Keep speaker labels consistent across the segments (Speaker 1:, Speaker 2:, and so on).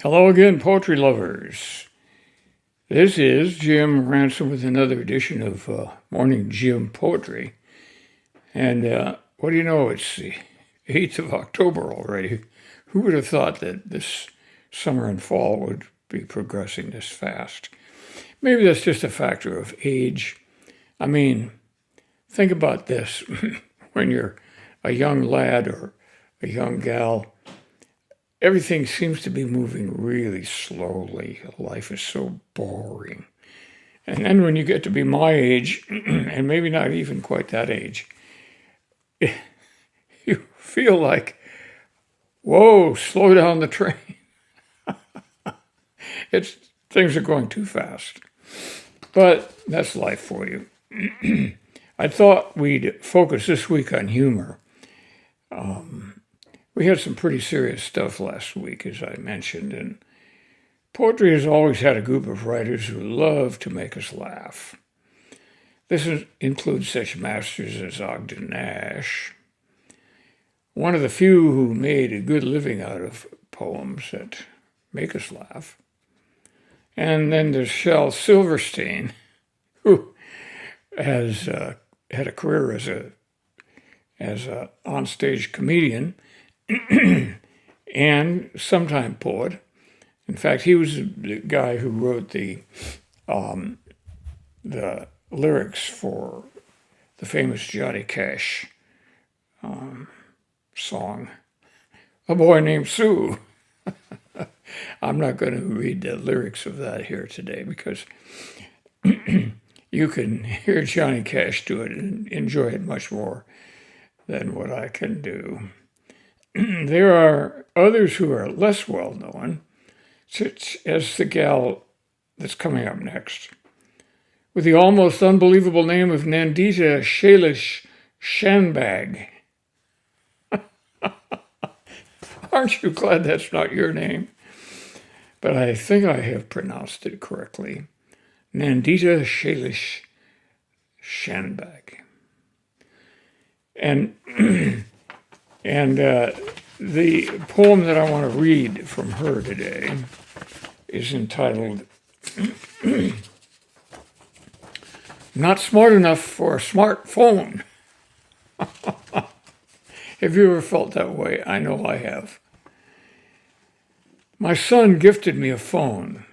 Speaker 1: Hello again, poetry lovers. This is Jim Ransom with another edition of Morning Jim Poetry. And what do you know, it's the 8th of October already. Who would have thought that this summer and fall would be progressing this fast? Maybe that's just a factor of age. I mean, think about this. When you're a young lad or a young gal, everything seems to be moving really slowly. Life is so boring. And then when you get to be my age, and maybe not even quite that age, you feel like, whoa, slow down the train. Things are going too fast. But that's life for you. I thought we'd focus this week on humor. We had some pretty serious stuff last week, as I mentioned, and poetry has always had a group of writers who love to make us laugh. This includes such masters as Ogden Nash, one of the few who made a good living out of poems that make us laugh. And then there's Shel Silverstein, who has had a career as a onstage comedian and sometime poet. In fact, he was the guy who wrote the lyrics for the famous Johnny Cash song, "A Boy Named Sue." I'm not going to read the lyrics of that here today because you can hear Johnny Cash do it and enjoy it much more than what I can do. There are others who are less well known, such as the gal that's coming up next, with the almost unbelievable name of Nandita Shailish Shandbagh. Aren't you glad that's not your name? But I think I have pronounced it correctly. Nandita Shailish Shandbagh. And the poem that I want to read from her today is entitled "Not Smart Enough for a Smartphone." Have you ever felt that way? I know I have. My son gifted me a phone.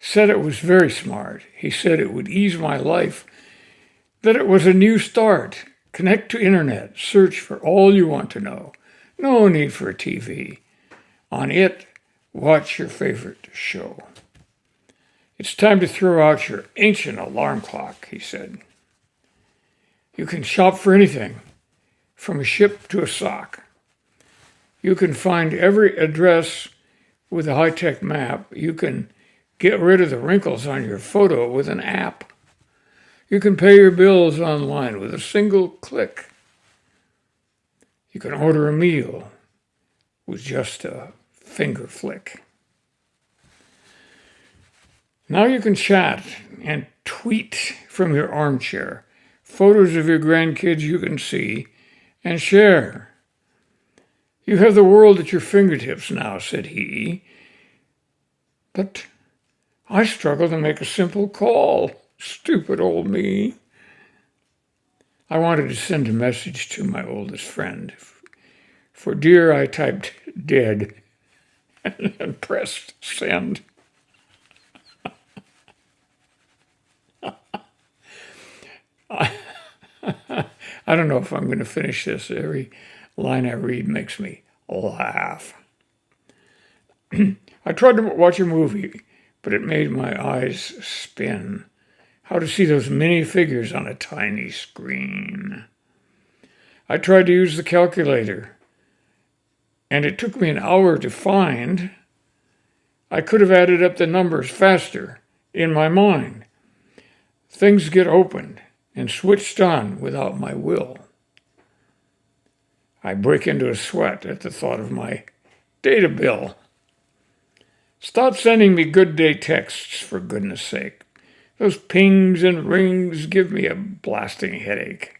Speaker 1: Said it was very smart. He said it would ease my life, that it was a new start. Connect to internet, search for all you want to know. No need for a TV. On it, watch your favorite show. It's time to throw out your ancient alarm clock, he said. You can shop for anything, from a ship to a sock. You can find every address with a high-tech map. You can get rid of the wrinkles on your photo with an app. You can pay your bills online with a single click. You can order a meal with just a finger flick. Now you can chat and tweet from your armchair. Photos of your grandkids you can see and share. You have the world at your fingertips now, said he. But I struggle to make a simple call. Stupid old me. I wanted to send a message to my oldest friend. For dear, I typed dead and pressed send. I don't know if I'm going to finish this. Every line I read makes me laugh. I tried to watch a movie, but it made my eyes spin. How to see those many figures on a tiny screen. I tried to use the calculator, and it took me an hour to find. I could have added up the numbers faster in my mind. Things get opened and switched on without my will. I break into a sweat at the thought of my data bill. Stop sending me good day texts, for goodness sake. Those pings and rings give me a blasting headache.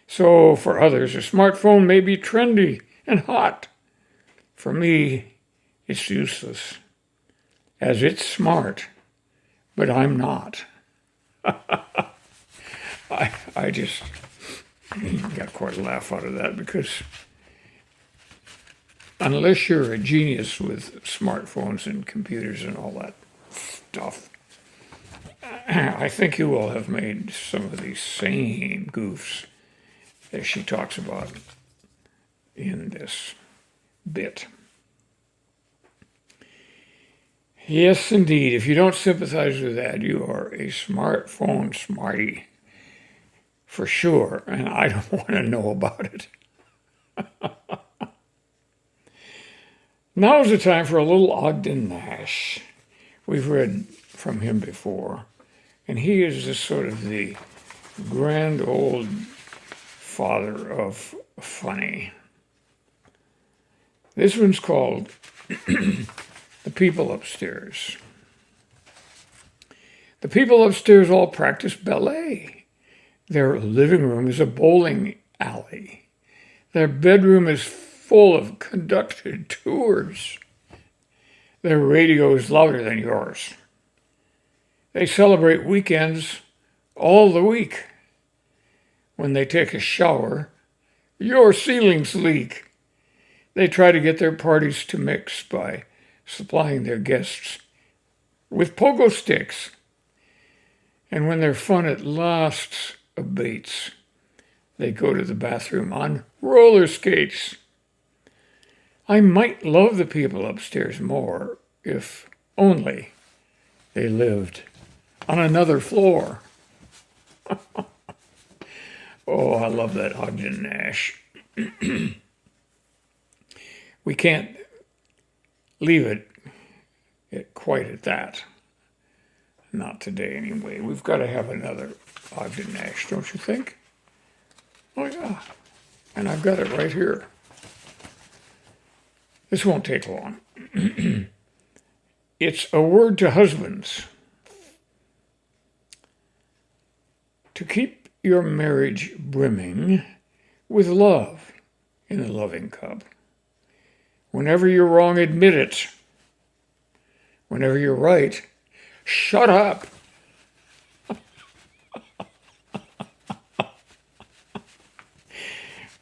Speaker 1: So for others, a smartphone may be trendy and hot. For me, It's useless, as it's smart, but I'm not. I just got quite a laugh out of that because unless you're a genius with smartphones and computers and all that stuff, I think you will have made some of these same goofs that she talks about in this bit. Yes, indeed. If you don't sympathize with that, you are a smartphone smarty. For sure. And I don't want to know about it. Now is the time for a little Ogden Nash. We've read from him before. And he is just sort of the grand old father of funny. This one's called The People Upstairs. The people upstairs all practice ballet. Their living room is a bowling alley. Their bedroom is full of conducted tours. Their radio is louder than yours. They celebrate weekends all the week. When they take a shower, your ceilings leak. They try to get their parties to mix by supplying their guests with pogo sticks. And when their fun at last abates, they go to the bathroom on roller skates. I might love the people upstairs more if only they lived on another floor. Oh, I love that Ogden Nash. We can't leave it quite at that. Not today, anyway. We've got to have another Ogden Nash, don't you think? Oh, yeah. And I've got it right here. This won't take long. It's a word to husbands. To keep your marriage brimming with love in the loving cup. Whenever you're wrong, admit it. Whenever you're right, shut up.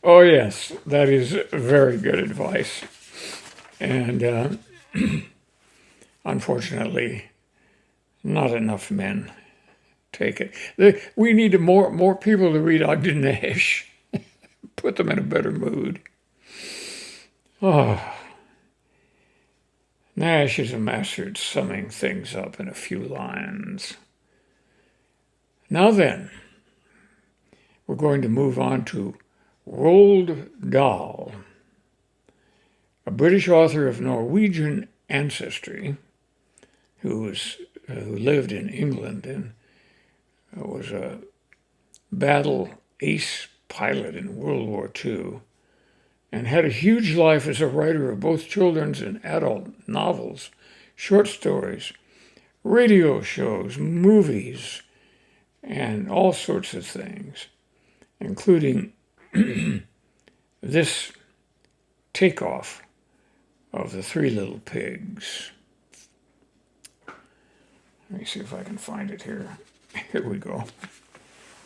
Speaker 1: Oh, yes, that is very good advice. And unfortunately, not enough men take it. We need more people to read Ogden Nash. Put them in a better mood. Oh. Nash is a master at summing things up in a few lines. Now then, we're going to move on to Roald Dahl, a British author of Norwegian ancestry who lived in England and was a battle ace pilot in World War II and had a huge life as a writer of both children's and adult novels, short stories, radio shows, movies, and all sorts of things, including this takeoff of The Three Little Pigs. Let me see if I can find it here. Here we go.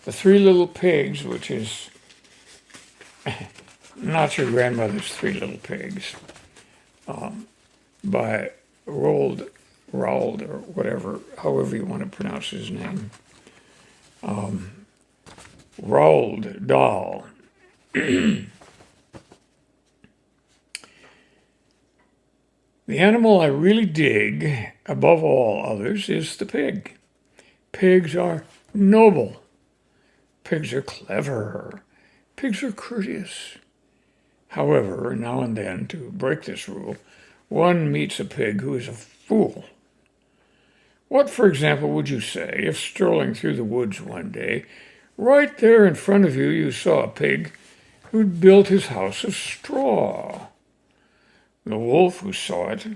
Speaker 1: The Three Little Pigs, which is not your grandmother's Three Little Pigs, by Roald, or whatever, however you want to pronounce his name. Roald Dahl. The animal I really dig, above all others, is the pig. Pigs are noble. Pigs are clever. Pigs are courteous. However, now and then, to break this rule, one meets a pig who is a fool. What, for example, would you say if strolling through the woods one day, right there in front of you, you saw a pig who'd built his house of straw? The wolf who saw it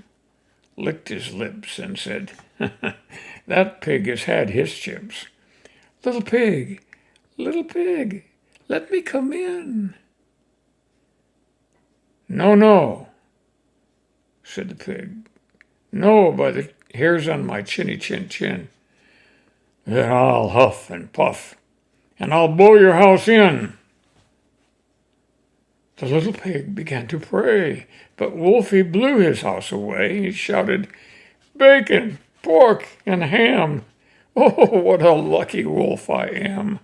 Speaker 1: licked his lips and said, "That pig has had his chips. Little pig, let me come in." "No, no," said the pig. No, by the hairs on my chinny chin chin. Then I'll huff and puff, and I'll blow your house in. The little pig began to pray, but Wolfie blew his house away. He shouted, "Bacon, pork, and ham! Oh, what a lucky wolf I am!"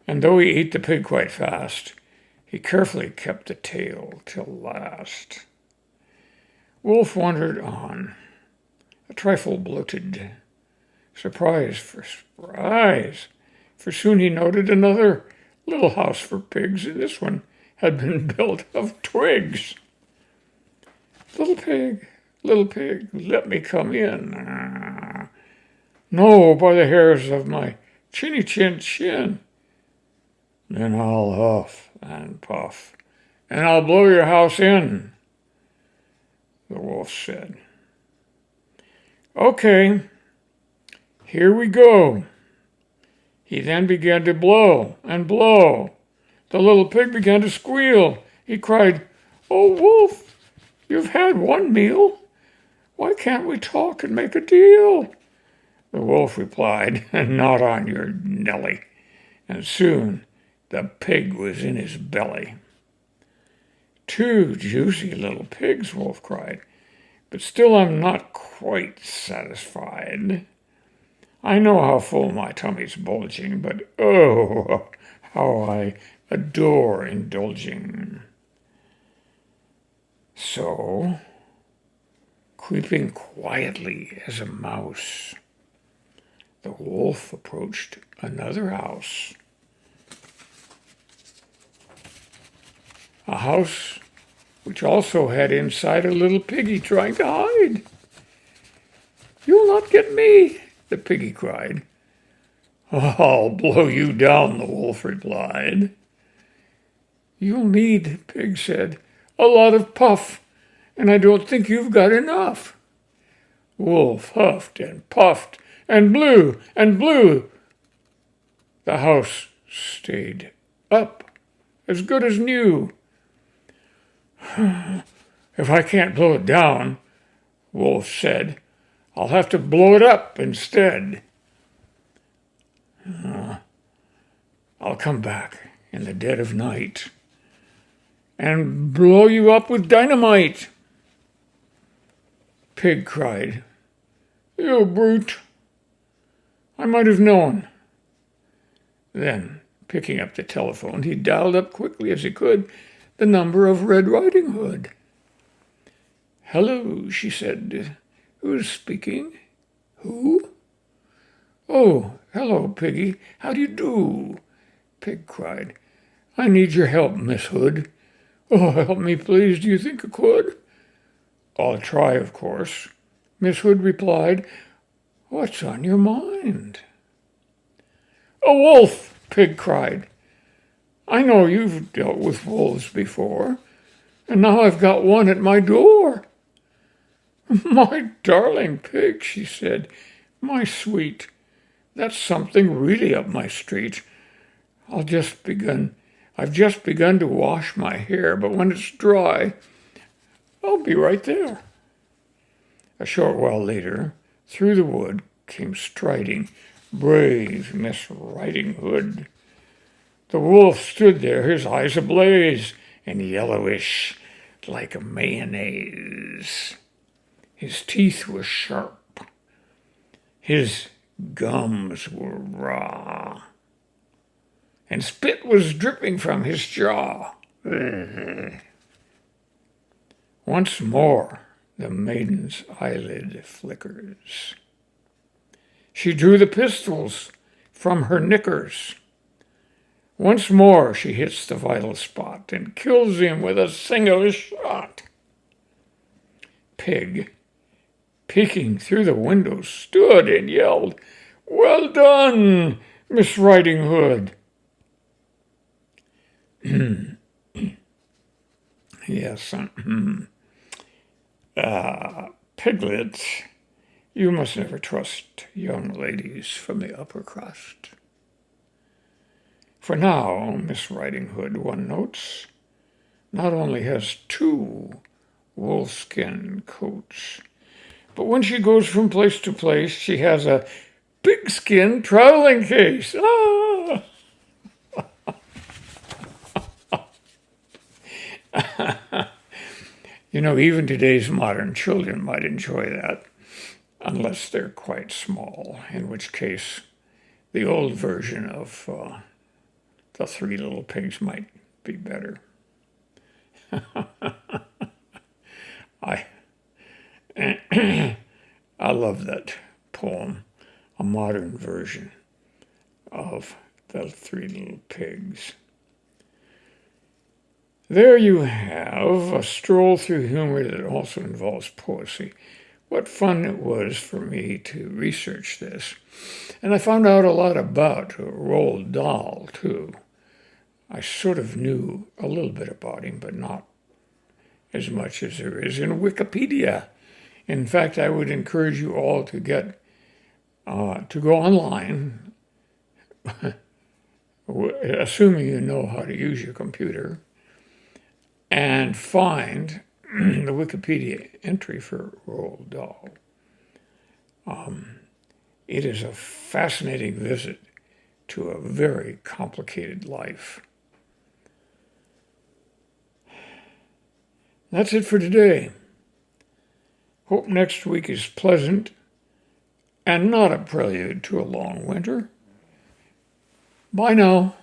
Speaker 1: And though he ate the pig quite fast, he carefully kept the tail till last. Wolf wandered on, a trifle bloated. Surprise for surprise, for soon he noted another little house for pigs, and this one had been built of twigs. Little pig, let me come in. No, by the hairs of my chinny chin chin. Then I'll huff and puff, and I'll blow your house in, the wolf said. Okay, here we go. He then began to blow and blow. The little pig began to squeal. He cried, "Oh, wolf, you've had one meal. Why can't we talk and make a deal?" The wolf replied, "Not on your Nelly." And soon the pig was in his belly. "Two juicy little pigs," Wolf cried, "but still I'm not quite satisfied. I know how full my tummy's bulging, but oh, how I adore indulging." So, creeping quietly as a mouse, the wolf approached another house. A house which also had inside a little piggy trying to hide. "You'll not get me," the piggy cried. "I'll blow you down," the wolf replied. "You'll need," pig said, "a lot of puff, and I don't think you've got enough." Wolf huffed and puffed and blew and blew. The house stayed up, as good as new. "If I can't blow it down," Wolf said, "I'll have to blow it up instead. I'll come back in the dead of night and blow you up with dynamite." Pig cried, "You brute! I might have known." Then, picking up the telephone, he dialed up quickly as he could the number of Red Riding Hood. "Hello," she said. "Who's speaking? Who?" "Oh, hello, Piggy. How do you do?" Pig cried. "I need your help, Miss Hood." "Oh, help me, please. Do you think you could?" "I'll try, of course," Miss Hood replied. "What's on your mind?" "A wolf!" Pig cried. "I know you've dealt with wolves before, and now I've got one at my door." "My darling Pig," she said, "my sweet, that's something really up my street. I've just begun to wash my hair, but when it's dry, I'll be right there." A short while later, through the wood came striding brave Miss Riding Hood. The wolf stood there, his eyes ablaze and yellowish like mayonnaise. His teeth were sharp. His gums were raw. And spit was dripping from his jaw. Once more the maiden's eyelid flickers. She drew the pistols from her knickers. Once more she hits the vital spot and kills him with a single shot. Pig, peeking through the window, stood and yelled, "Well done, Miss Riding Hood." Yes, Piglet, you must never trust young ladies from the upper crust. For now, Miss Riding Hood, one notes, not only has two wolfskin coats. But when she goes from place to place, she has a pigskin traveling case. Ah! Even today's modern children might enjoy that, unless they're quite small, in which case the old version of the Three Little Pigs might be better. I I love that poem, a modern version of the Three Little Pigs. There you have a stroll through humor that also involves poetry. What fun it was for me to research this. And I found out a lot about Roald Dahl, too. I sort of knew a little bit about him, but not as much as there is in Wikipedia. In fact, I would encourage you all to go online, assuming you know how to use your computer, and find the Wikipedia entry for Roald Dahl. It is a fascinating visit to a very complicated life. That's it for today. Hope next week is pleasant and not a prelude to a long winter. Bye now.